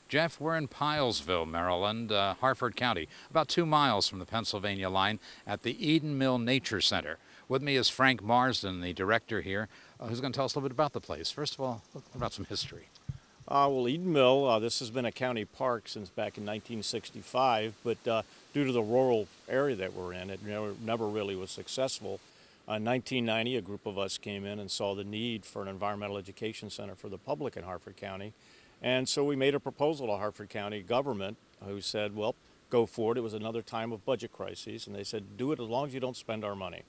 Jeff, we're in Pilesville, Maryland, Harford County, about 2 miles from the Pennsylvania line at the Eden Mill Nature Center. With me is Frank Marsden, the director here, who's going to tell us a little bit about the place. First of all, about some history. Well, Eden Mill, this has been a county park since back in 1965, but due to the rural area that we're in, it never really was successful. In 1990, a group of us came in and saw the need for an environmental education center for the public in Harford County. And so we made a proposal to Harford County government, who said, well, go for it. It was another time of budget crises, and they said, do it as long as you don't spend our money.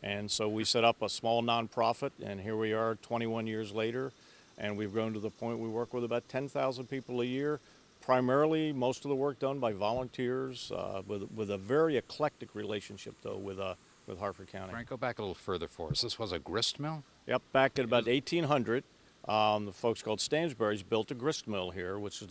And so we set up a small nonprofit, and here we are 21 years later. And we've grown to the point we work with about 10,000 people a year, primarily most of the work done by volunteers, with a very eclectic relationship, though, with Harford County. Frank, go back a little further for us. This was a grist mill? Yep, back at about 1800, the folks called Stansberry's built a grist mill here, which is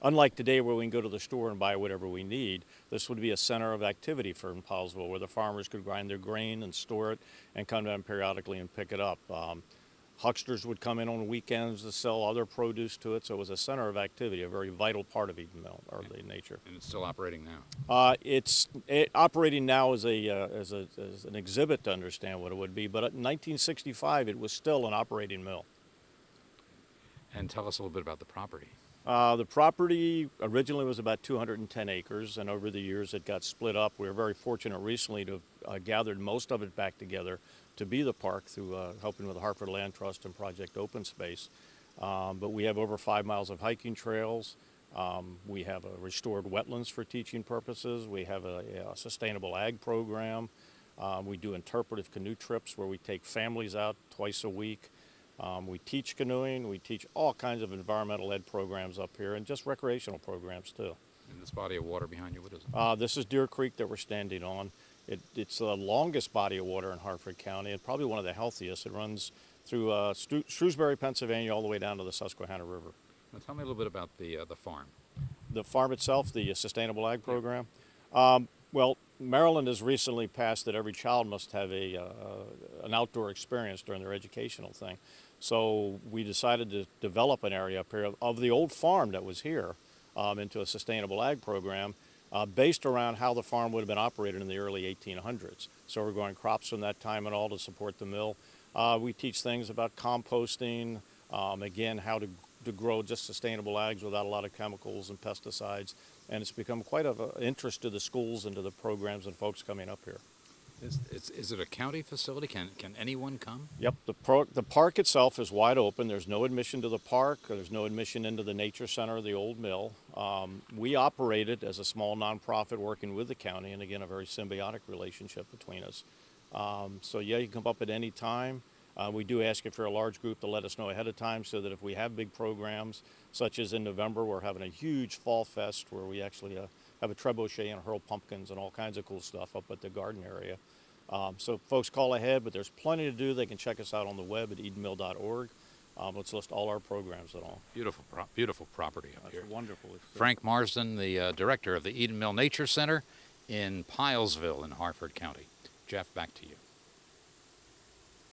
unlike today where we can go to the store and buy whatever we need, this would be a center of activity for in Pilesville, where the farmers could grind their grain and store it and come down periodically and pick it up. Hucksters would come in on weekends to sell other produce to it, so it was a center of activity, a very vital part of Eden Mill, or the nature. And it's still operating now? It's operating now as an exhibit to understand what it would be, but in 1965 it was still an operating mill. And tell us a little bit about the property. The property originally was about 210 acres, and over the years it got split up. We were very fortunate recently to have gathered most of it back together to be the park through helping with the Harford Land Trust and Project Open Space. But we have over 5 miles of hiking trails. We have a restored wetlands for teaching purposes. We have a sustainable ag program. We do interpretive canoe trips where we take families out twice a week. We teach canoeing. We teach all kinds of environmental ed programs up here, and just recreational programs too. And this body of water behind you, what is it? This is Deer Creek that we're standing on. It's the longest body of water in Harford County, and probably one of the healthiest. It runs through Shrewsbury, Pennsylvania, all the way down to the Susquehanna River. Now tell me a little bit about the farm. The farm itself, the sustainable ag program. Well, Maryland has recently passed that every child must have an outdoor experience during their educational thing. So we decided to develop an area up here of the old farm that was here into a sustainable ag program based around how the farm would have been operated in the early 1800s. So we're growing crops from that time and all to support the mill. We teach things about composting, again, how to grow just sustainable ags without a lot of chemicals and pesticides. And it's become quite of an interest to the schools and to the programs and folks coming up here. Is it a county facility? Can anyone come? Yep, the park itself is wide open. There's no admission to the park. There's no admission into the nature center of the old mill. We operate it as a small nonprofit working with the county, and again, a very symbiotic relationship between us. So yeah, you can come up at any time. We do ask if you're a large group to let us know ahead of time so that if we have big programs, such as in November, we're having a huge fall fest where we actually have a trebuchet and hurl pumpkins and all kinds of cool stuff up at the garden area. So folks call ahead, but there's plenty to do. They can check us out on the web at edenmill.org. Let's list all our programs and all. Beautiful property up here. That's wonderful. Frank Marsden, the director of the Eden Mill Nature Center in Pilesville in Harford County. Jeff, back to you.